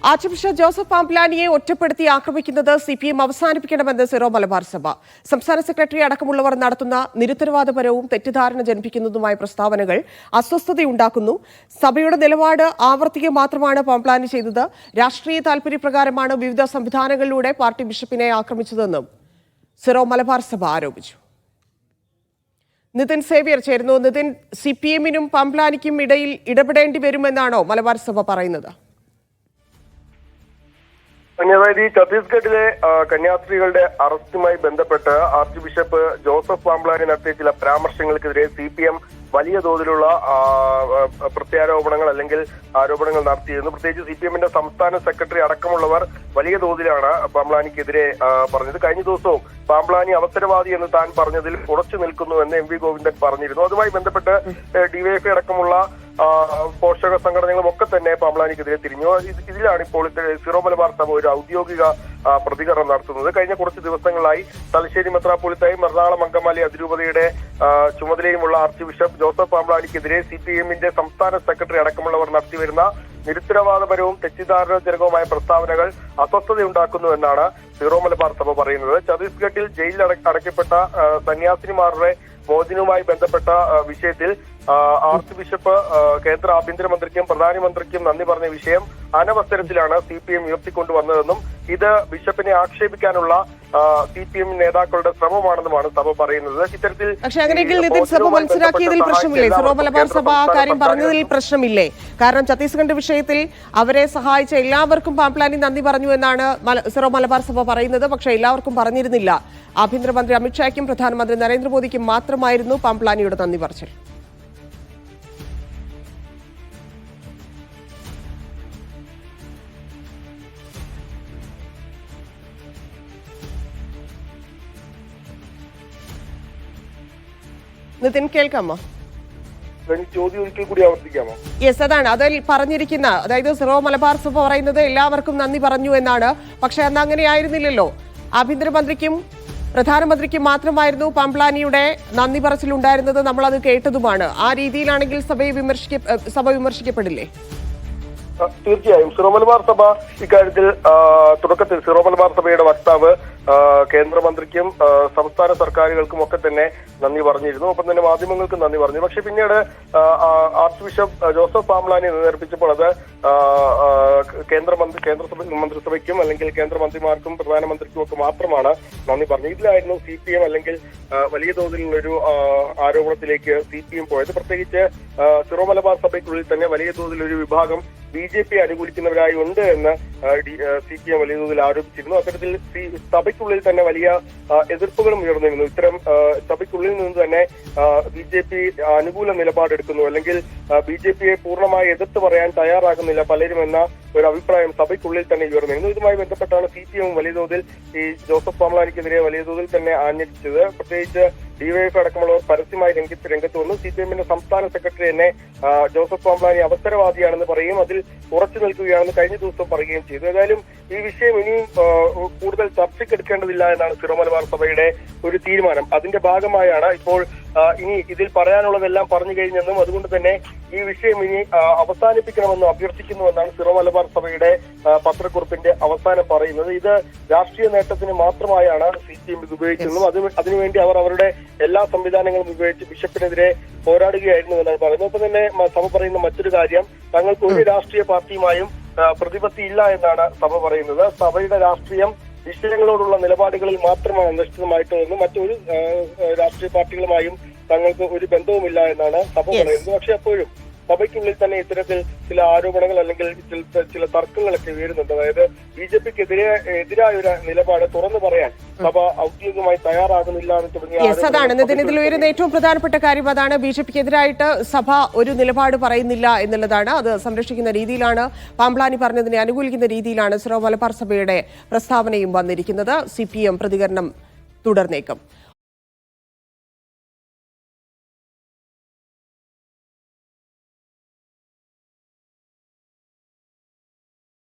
Arch bishop Joseph പാംപ്ലാനിയെ ഒറ്റപ്പെടുത്തി ആക്രമിക്കുന്നത് CPM അവസാനിപ്പിക്കണമെന്ന് Syro Malabar സഭ. സംസ്ഥാന സെക്രട്ടറി അടക്കമുള്ളവർ നടത്തുന്ന നിരുത്തരവാദപരവും തെറ്റിദ്ധാരണ ജനിപ്പിക്കുന്നതുമായ പ്രസ്താവനകൾ അസ്വസ്ഥതയുണ്ടാക്കുന്നു. സഭയുടെ നിലപാട് ആവർത്തിക്കുക മാത്രമാണ് പാംപ്ലാനി ചെയ്തത്. രാഷ്ട്രീയ താൽപര്യപ്രകാരമാണ് വിവിധ സംവിധാനങ്ങളിലൂടെ പാർട്ടി ബിഷപ്പിനെ ആക്രമിച്ചതെന്നും സിറോ മലബാർ സഭ ആരോപിച്ചു. നിതിൻ സേവ്യർ ചേരുന്നു. നിതിൻ, സിപിഎമ്മിനും പാംപ്ലാനിക്കും ഇടയിൽ ഇടപെടേണ്ടി വരുമെന്നാണോ മലബാർ സഭ പറയുന്നത്? അതായത് ഈ ഛത്തീസ്ഗഡിലെ കന്യാസ്ത്രീകളുടെ അറസ്റ്റുമായി ബന്ധപ്പെട്ട് ആർച്ച് ബിഷപ്പ് ജോസഫ് പാംപ്ലാനി നടത്തിയ ചില പരാമർശങ്ങൾക്കെതിരെ സിപിഎം വലിയ തോതിലുള്ള പ്രത്യാരോപണങ്ങൾ അല്ലെങ്കിൽ ആരോപണങ്ങൾ നടത്തിയിരുന്നു. പ്രത്യേകിച്ച് സിപിഎമ്മിന്റെ സംസ്ഥാന സെക്രട്ടറി അടക്കമുള്ളവർ വലിയ തോതിലാണ് പാംപ്ലാനിക്കെതിരെ പറഞ്ഞത്. കഴിഞ്ഞ ദിവസവും പാംപ്ലാനി അവസരവാദി എന്ന് താൻ പറഞ്ഞതിൽ ഉറച്ചു നിൽക്കുന്നുവെന്ന് എം വി ഗോവിന്ദൻ പറഞ്ഞിരുന്നു. അതുമായി ബന്ധപ്പെട്ട് ഡിവൈഎഫ്ഐ അടക്കമുള്ള പോഷക സംഘടനകളും ഒക്കെ തന്നെ പാംപ്ലാനിക്കെതിരെ തിരിഞ്ഞു. ഇതിലാണ് ഇപ്പോൾ സിറോ മലബാർ സഭ ഒരു ഔദ്യോഗിക പ്രതികരണം നടത്തുന്നത്. കഴിഞ്ഞ കുറച്ച് ദിവസങ്ങളായി തലശ്ശേരി മെത്രാപ്പൊലീത്തായും എറണാകുളം അങ്കമാലി അതിരൂപതയുടെ ചുമതലയുമുള്ള ആർച്ച് ബിഷപ്പ് ജോസഫ് പാംപ്ലാനിക്കെതിരെ സിപിഎമ്മിന്റെ സംസ്ഥാന സെക്രട്ടറി അടക്കമുള്ളവർ നടത്തിവരുന്ന നിരുത്തരവാദപരവും തെറ്റിദ്ധാരണജനകവുമായ പ്രസ്താവനകൾ അസ്വസ്ഥതയുണ്ടാക്കുന്നുവെന്നാണ് സിറോ മലബാർ സഭ പറയുന്നത്. ഛത്തീസ്ഗഡിൽ ജയിലിൽ അടയ്ക്കപ്പെട്ട സന്യാസിനിമാരുടെ മോചനവുമായി ബന്ധപ്പെട്ട വിഷയത്തിൽ ആർച്ച് ബിഷപ്പ് കേന്ദ്ര ആഭ്യന്തരമന്ത്രിക്കും പ്രധാനമന്ത്രിക്കും നന്ദി പറഞ്ഞ വിഷയം അനവസരത്തിലാണ് സിപിഎം ഉയർത്തിക്കൊണ്ടുവന്നതെന്നും ഇത് ബിഷപ്പിനെ ആക്ഷേപിക്കാനുള്ള സിപിഎം നേതാക്കളുടെ ശ്രമമാണെന്നുമാണ് സഭ പറയുന്നത്. ഇത്തരത്തിൽ പക്ഷേ അങ്ങനെയെങ്കിൽ നിതിൻ സഭ മനസ്സിലാക്കിയതിൽ പ്രശ്നമില്ലേ? സിറോ മലബാർ സഭ ആ കാര്യം പറഞ്ഞതിൽ പ്രശ്നമില്ലേ? കാരണം ഛത്തീസ്ഗഡ് വിഷയത്തിൽ അവരെ സഹായിച്ച എല്ലാവർക്കും പാംപ്ലാനി നന്ദി പറഞ്ഞു എന്നാണ് സിറോ മലബാർ സഭ പറയുന്നത്. പക്ഷേ എല്ലാവർക്കും പറഞ്ഞിരുന്നില്ല. ആഭ്യന്തരമന്ത്രി അമിത്ഷായ്ക്കും പ്രധാനമന്ത്രി നരേന്ദ്രമോദിക്കും മാത്രമായിരുന്നു പാംപ്ലാനിയുടെ നന്ദി പറച്ചിൽ. നിതിൻ, കേൾക്കാമോ? ചോദ്യം ഒരിക്കൽ കൂടി ആവർത്തിക്കാമോ? യെസ്, അതാണ് അതിൽ പറഞ്ഞിരിക്കുന്ന. അതായത് സിറോ മലബാർ സഭ പറയുന്നത് എല്ലാവർക്കും നന്ദി പറഞ്ഞു എന്നാണ്. പക്ഷെ അന്ന് അങ്ങനെ ആയിരുന്നില്ലല്ലോ. ആഭ്യന്തരമന്ത്രിക്കും പ്രധാനമന്ത്രിക്കും മാത്രമായിരുന്നു പാംപ്ലാനിയുടെ നന്ദി പറച്ചിലുണ്ടായിരുന്നത്. നമ്മളത് കേട്ടതുമാണ്. ആ രീതിയിലാണെങ്കിൽ സഭ വിമർശിക്കപ്പെടില്ലേ? തീർച്ചയായും സിറോ മലബാർ സഭ ഇക്കാര്യത്തിൽ തുടക്കത്തിൽ സിറോ മലബാർ സഭയുടെ വക്താവ് കേന്ദ്രമന്ത്രിക്കും സംസ്ഥാന സർക്കാരുകൾക്കും ഒക്കെ തന്നെ നന്ദി പറഞ്ഞിരുന്നു. ഒപ്പം തന്നെ മാധ്യമങ്ങൾക്കും നന്ദി പറഞ്ഞു. പക്ഷെ പിന്നീട് ആർച്ച് ബിഷപ്പ് ജോസഫ് പാംപ്ലാനി നേർപ്പിച്ചപ്പോൾ അത് കേന്ദ്ര മന്ത്രിസഭയ്ക്കും അല്ലെങ്കിൽ കേന്ദ്രമന്ത്രിമാർക്കും പ്രധാനമന്ത്രിക്കും ഒക്കെ മാത്രമാണ് നന്ദി പറഞ്ഞത്. ഇതിലായിരുന്നു സിപിഎം അല്ലെങ്കിൽ വലിയ തോതിലുള്ളൊരു ആരോപണത്തിലേക്ക് സിപിഎം പോയത്. പ്രത്യേകിച്ച് സിറോ മലബാർ സഭയ്ക്കുള്ളിൽ തന്നെ വലിയ തോതിലൊരു വിഭാഗം ബിജെപി അനുകൂലിക്കുന്നവരായി ഉണ്ട് എന്ന് സിപിഎം വലിയ തോതിൽ ആരോപിച്ചിരുന്നു. അത്തരത്തിൽ സഭയ്ക്കുള്ളിൽ തന്നെ വലിയ എതിർപ്പുകളും ഉയർന്നിരുന്നു. ഇത്തരം സഭയ്ക്കുള്ളിൽ നിന്ന് തന്നെ ബിജെപി അനുകൂല നിലപാടെടുക്കുന്നു അല്ലെങ്കിൽ ബിജെപിയെ പൂർണ്ണമായി എതിർത്ത് പറയാൻ തയ്യാറാകുന്നില്ല പലരും എന്ന ഒരു അഭിപ്രായം സഭയ്ക്കുള്ളിൽ തന്നെ ഉയർന്നിരുന്നു. ഇതുമായി ബന്ധപ്പെട്ടാണ് സിപിഎം വലിയ തോതിൽ ഈ ജോസഫ് പാംപ്ലാനിക്കെതിരെ വലിയ തോതിൽ തന്നെ ആഞ്ഞടിച്ചത്. പ്രത്യേകിച്ച് ഡിവൈഎഫ് അടക്കമുള്ളവർ പരസ്യമായി രംഗത്ത് വന്നു. സിപിഎമ്മിന്റെ സംസ്ഥാന സെക്രട്ടറി തന്നെ ജോസഫ് പാംപ്ലാനി അവസരവാദിയാണെന്ന് പറയുകയും അതിൽ ഉറച്ചു നിൽക്കുകയാണെന്ന് കഴിഞ്ഞ ദിവസം പറയുകയും ചെയ്തു. ഏതായാലും ഈ വിഷയം ഇനിയും കൂടുതൽ ചർച്ചയ്ക്കെടുക്കേണ്ടതില്ല എന്നാണ് സിറോ മലബാർ സഭയുടെ ഒരു തീരുമാനം. അതിന്റെ ഭാഗമായാണ് ഇപ്പോൾ ഇനി ഇതിൽ പറയാനുള്ളതെല്ലാം പറഞ്ഞു കഴിഞ്ഞെന്നും അതുകൊണ്ട് തന്നെ ഈ വിഷയം ഇനി അവസാനിപ്പിക്കണമെന്നും അഭ്യർത്ഥിക്കുന്നുവെന്നാണ് സിറോ മലബാർ സഭയുടെ പത്രക്കുറിപ്പിന്റെ അവസാനം പറയുന്നത്. ഇത് രാഷ്ട്രീയ നേട്ടത്തിന് മാത്രമായാണ് സിപിഎം ഇത് ഉപയോഗിക്കുന്നതും അതിനുവേണ്ടി അവർ അവരുടെ എല്ലാ സംവിധാനങ്ങളും ഉപയോഗിച്ച് ബിഷപ്പിനെതിരെ പോരാടുകയായിരുന്നു എന്നാണ് പറയുന്നത്. ഒപ്പം തന്നെ സഭ പറയുന്ന മറ്റൊരു കാര്യം, തങ്ങൾക്ക് ഒരു രാഷ്ട്രീയ പാർട്ടിയുമായും പ്രതിപത്തിയില്ല എന്നാണ് സഭ പറയുന്നത്. സഭയുടെ രാഷ്ട്രീയം വിഷയങ്ങളോടുള്ള നിലപാടുകളിൽ മാത്രമാണ് അധിഷ്ഠിതമായിട്ടുള്ളതെന്നും മറ്റൊരു രാഷ്ട്രീയ പാർട്ടികളുമായും തങ്ങൾക്ക് ഒരു ബന്ധവുമില്ല എന്നാണ് സഭ പറയുന്നത്. പക്ഷെ അപ്പോഴും സഭയ്ക്കുള്ളിൽ തന്നെ ഇത്തരത്തിൽ ചില ആരോപണങ്ങൾ അല്ലെങ്കിൽ ചില തർക്കങ്ങളൊക്കെ ഉയരുന്നുണ്ട്. അതായത് എതിരായ ഒരു നിലപാട് തുറന്നു പറയാൻ സഭ ഔദ്യോഗികമായി തയ്യാറാകുന്നില്ല എന്ന് തുടങ്ങിയ അതാണ് ഇതിൽ ഉയരുന്ന ഏറ്റവും പ്രധാനപ്പെട്ട കാര്യം. അതാണ് ബിജെപിക്കെതിരായിട്ട് സഭ ഒരു നിലപാട് പറയുന്നില്ല എന്നുള്ളതാണ്. അത് സംരക്ഷിക്കുന്ന രീതിയിലാണ്, പാംപ്ലാനി പറഞ്ഞതിനെ അനുകൂലിക്കുന്ന രീതിയിലാണ് സിറോ മലബാർ സഭയുടെ പ്രസ്താവനയും വന്നിരിക്കുന്നത്. സിപിഎം പ്രതികരണം തുടർന്നേക്കും.